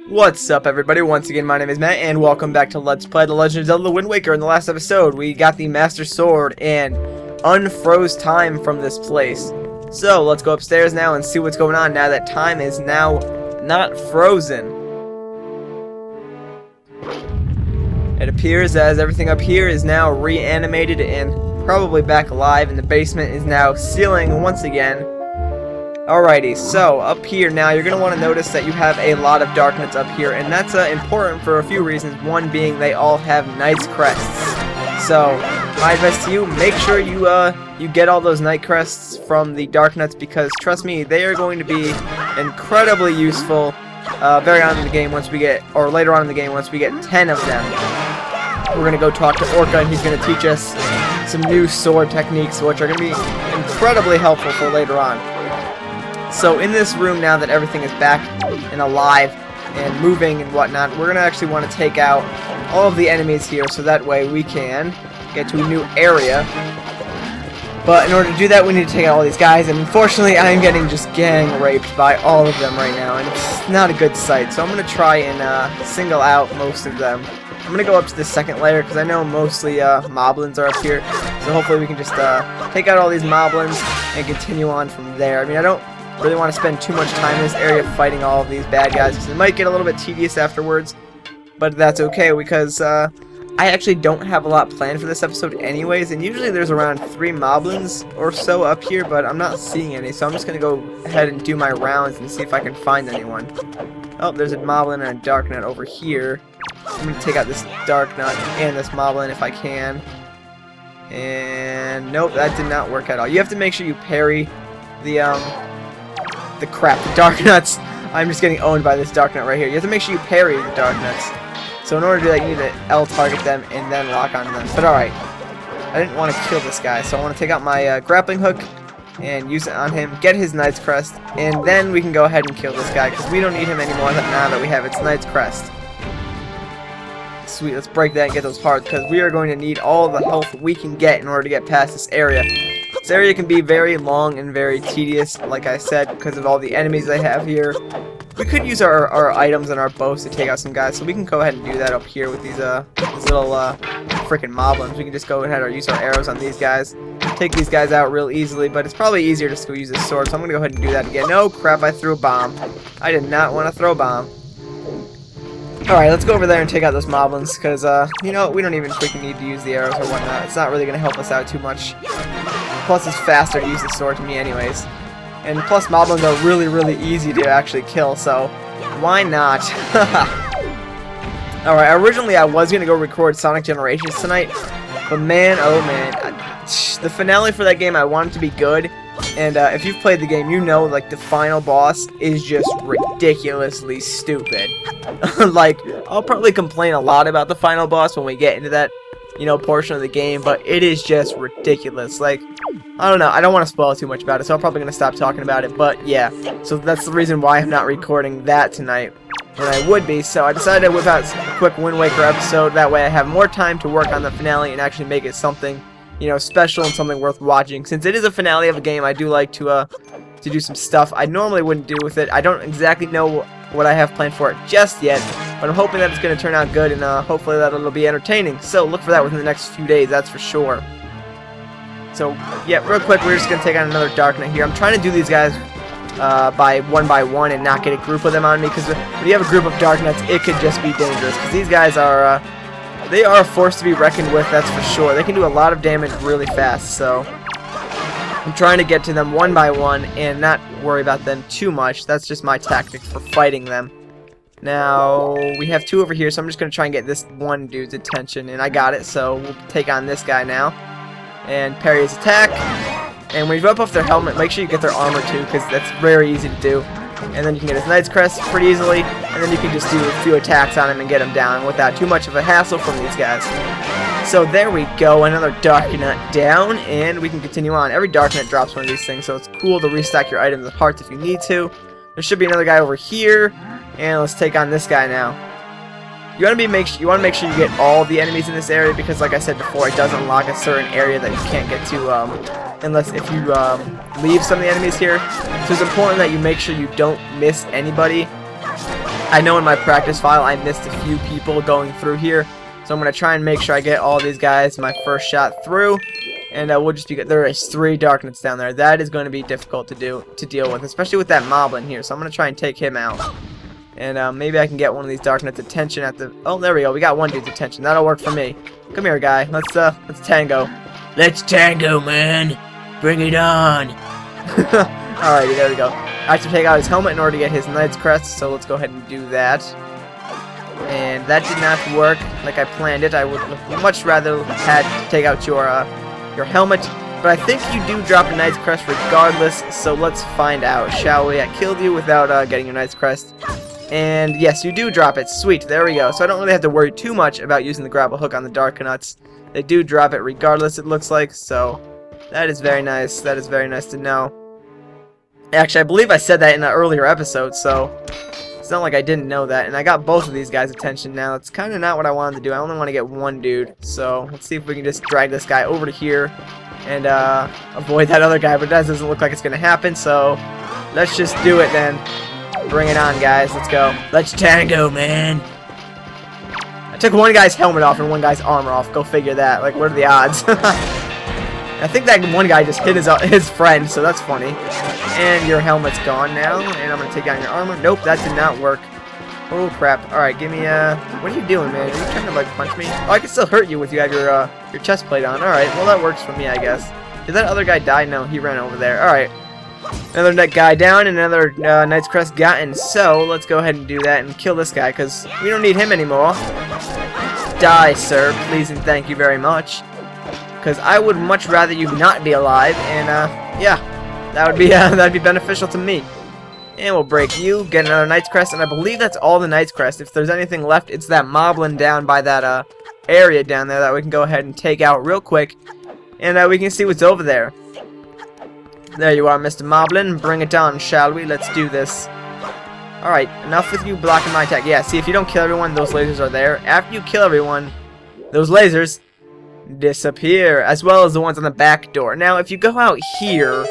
What's up, everybody? Once again, my name is Matt, and welcome back to Let's Play The Legend of Zelda Wind Waker. In the last episode, we got the Master Sword and unfroze time from this place. So, let's go upstairs now and see what's going on now that time is now not frozen. It appears as everything up here is now reanimated and probably back alive, and the basement is now sealing once again. Alrighty, so up here now, you're going to want to notice that you have a lot of dark nuts up here, and that's important for a few reasons. One being they all have nice crests. So, my advice to you, make sure you get all those night crests from the dark nuts, because trust me, they are going to be incredibly useful very on in the game once we get, or later on in the game once we get 10 of them. We're going to go talk to Orca, and he's going to teach us some new sword techniques, which are going to be incredibly helpful for later on. So in this room, now that everything is back and alive and moving and whatnot, we're going to actually want to take out all of the enemies here, so that way we can get to a new area. But in order to do that, we need to take out all these guys, and unfortunately I am getting just gang raped by all of them right now, and it's not a good sight. So I'm going to try and single out most of them. I'm going to go up to the second layer, because I know mostly moblins are up here, so hopefully we can just take out all these moblins and continue on from there. I mean, I don't really want to spend too much time in this area fighting all of these bad guys, because it might get a little bit tedious afterwards, but that's okay, because I actually don't have a lot planned for this episode anyways, and usually there's around 3 moblins or so up here, but I'm not seeing any, so I'm just going to go ahead and do my rounds and see if I can find anyone. Oh, there's a moblin and a dark nut over here. I'm going to take out this dark nut and this moblin if I can. And nope, that did not work at all. You have to make sure you parry the dark nuts. I'm just getting owned by this dark nut right here. You have to make sure you parry the dark nuts. So in order to do that, you need to L target them and then lock onto them. But alright, I didn't want to kill this guy, so I want to take out my grappling hook and use it on him, get his Knight's Crest, and then we can go ahead and kill this guy, because we don't need him anymore now that we have its Knight's Crest. Sweet, let's break that and get those hearts, because we are going to need all the health we can get in order to get past this area. This area can be very long and very tedious, like I said, because of all the enemies they have here. We could use our items and our bows to take out some guys, so we can go ahead and do that up here with these little freaking moblins. We can just go ahead and use our arrows on these guys, take these guys out real easily, but it's probably easier just to use this sword, so I'm going to go ahead and do that again. No, crap, I threw a bomb. I did not want to throw a bomb. Alright, let's go over there and take out those moblins, because, you know, we don't even freaking need to use the arrows or whatnot. It's not really going to help us out too much. Plus, it's faster to use the sword to me anyways. And plus, moblins are really, really easy to actually kill, so why not? Alright, originally I was going to go record Sonic Generations tonight, but man, oh man, the finale for that game, I want it to be good. And if you've played the game, you know, like, the final boss is just ridiculously stupid. Like, I'll probably complain a lot about the final boss when we get into that, you know, portion of the game, but it is just ridiculous. Like, I don't know, I don't want to spoil too much about it, so I'm probably going to stop talking about it, but yeah. So that's the reason why I'm not recording that tonight when I would be, so I decided to whip out a quick Wind Waker episode. That way I have more time to work on the finale and actually make it something, you know, special and something worth watching. Since it is a finale of a game, I do like to do some stuff I normally wouldn't do with it. I don't exactly know what I have planned for it just yet, but I'm hoping that it's going to turn out good, and hopefully that it'll be entertaining. So look for that within the next few days, that's for sure. So yeah, real quick, we're just going to take on another dark nut here. I'm trying to do these guys by one and not get a group of them on me, because when you have a group of dark nuts, it could just be dangerous, because these guys are they are a force to be reckoned with, that's for sure. They can do a lot of damage really fast, so I'm trying to get to them one by one and not worry about them too much. That's just my tactic for fighting them. Now, we have 2 over here, so I'm just going to try and get this one dude's attention, and I got it, so we'll take on this guy now and parry his attack. And when you rip off their helmet, make sure you get their armor too, because that's very easy to do. And then you can get his Knight's Crest pretty easily, and then you can just do a few attacks on him and get him down without too much of a hassle from these guys. So there we go, another dark nut down, and we can continue on. Every dark nut drops one of these things, so it's cool to restock your items with hearts if you need to. There should be another guy over here, and let's take on this guy now. You want to make sure you get all the enemies in this area, because like I said before, it does unlock a certain area that you can't get to unless if you leave some of the enemies here. So it's important that you make sure you don't miss anybody I know in my practice file I missed a few people going through here, so I'm going to try and make sure I get all these guys my first shot through. And we'll just be good. There is 3 Darknets down there. That is going to be difficult to deal with, especially with that Moblin here. So I'm going to try and take him out. And maybe I can get one of these Darknets' attention at the... Oh, there we go. We got one dude's attention. That'll work for me. Come here, guy. Let's tango. Let's tango, man. Bring it on. Alrighty, there we go. I have to take out his helmet in order to get his Knight's Crest, so let's go ahead and do that. And that did not work like I planned it. I would much rather had to take out your helmet, but I think you do drop a Knight's Crest regardless, so let's find out, shall we? I killed you without getting your Knight's Crest, and yes, you do drop it. Sweet, there we go. So I don't really have to worry too much about using the grapple hook on the Darknuts. They do drop it regardless, it looks like, so that is very nice. That is very nice to know. Actually, I believe I said that in an earlier episode, so it's not like I didn't know that. And I got both of these guys' attention now. It's kind of not what I wanted to do. I only want to get one dude. So let's see if we can just drag this guy over to here and avoid that other guy. But that doesn't look like it's going to happen. So let's just do it then. Bring it on, guys. Let's go. Let's tango, man. I took one guy's helmet off and one guy's armor off. Go figure that. Like, what are the odds? I think that one guy just hit his friend, so that's funny. And your helmet's gone now, and I'm going to take down your armor. Nope, that did not work. Oh, crap. Alright, give me what are you doing, man? Are you trying to, like, punch me? Oh, I can still hurt you with you have your chest plate on. Alright, well, that works for me, I guess. Did that other guy die? No, he ran over there. Alright. Another guy down, and another Knight's Crest gotten. So, let's go ahead and do that and kill this guy, because we don't need him anymore. Die, sir. Please and thank you very much. Because I would much rather you not be alive, and, yeah. That'd be beneficial to me. And we'll break you, get another Knight's Crest, and I believe that's all the Knight's Crest. If there's anything left, it's that Moblin down by that area down there that we can go ahead and take out real quick, and we can see what's over there. There you are, Mr. Moblin. Bring it on, shall we? Let's do this. Alright, enough with you blocking my attack. Yeah, see, if you don't kill everyone, those lasers are there. After you kill everyone, those lasers disappear, as well as the ones on the back door. Now, if you go out here,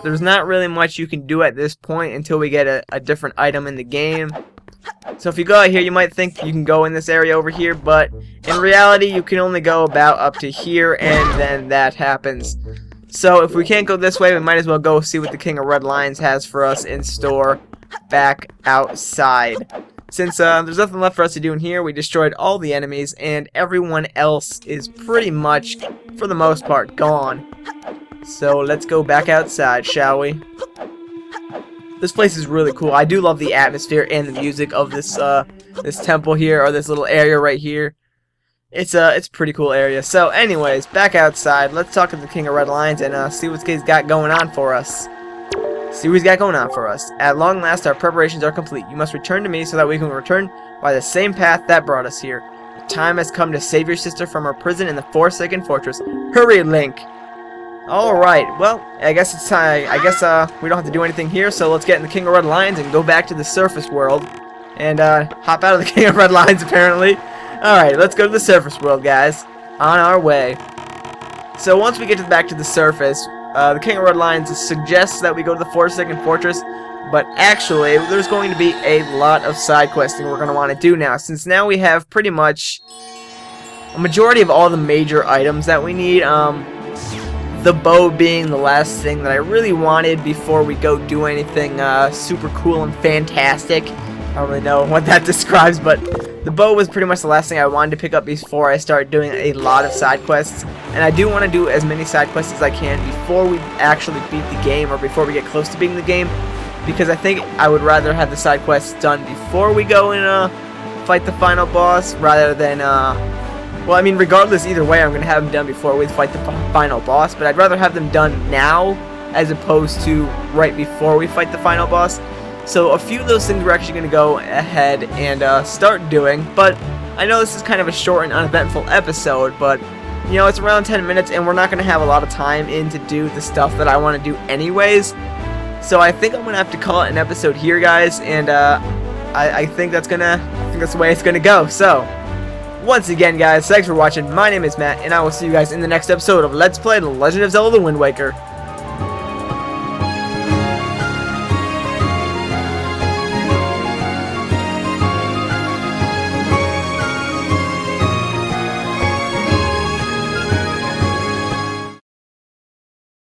there's not really much you can do at this point until we get a different item in the game. So if you go out here, you might think you can go in this area over here, but in reality, you can only go about up to here, and then that happens. So if we can't go this way, we might as well go see what the King of Red Lions has for us in store back outside. Since there's nothing left for us to do in here, we destroyed all the enemies, and everyone else is pretty much, for the most part, gone. So let's go back outside, shall we? This place is really cool. I do love the atmosphere and the music of this this temple here, or this little area right here. It's a pretty cool area. So anyways, back outside. Let's talk to the King of Red Lions and see what he's got going on for us. See what he's got going on for us. At long last, our preparations are complete. You must return to me so that we can return by the same path that brought us here. The time has come to save your sister from her prison in the Forsaken Fortress. Hurry, Link! Alright, well, I guess it's time. I guess we don't have to do anything here, so let's get in the King of Red Lions and go back to the surface world. And hop out of the King of Red Lions, apparently. Alright, let's go to the surface world, guys. On our way. So once we get back to the surface, the King of Red Lions suggests that we go to the Forsaken Fortress, but actually, there's going to be a lot of side questing we're going to want to do now, since now we have pretty much a majority of all the major items that we need. The bow being the last thing that I really wanted before we go do anything super cool and fantastic. I don't really know what that describes, but the bow was pretty much the last thing I wanted to pick up before I start doing a lot of side quests. And I do want to do as many side quests as I can before we actually beat the game, or before we get close to beating the game, because I think I would rather have the side quests done before we go and fight the final boss, rather than well, I mean, regardless, either way, I'm going to have them done before we fight the final boss, but I'd rather have them done now as opposed to right before we fight the final boss. So a few of those things we're actually going to go ahead and start doing, but I know this is kind of a short and uneventful episode, but, you know, it's around 10 minutes, and we're not going to have a lot of time in to do the stuff that I want to do anyways. So I think I'm going to have to call it an episode here, guys, and I think that's the way it's going to go. So once again, guys, thanks for watching. My name is Matt, and I will see you guys in the next episode of Let's Play The Legend of Zelda: Wind Waker.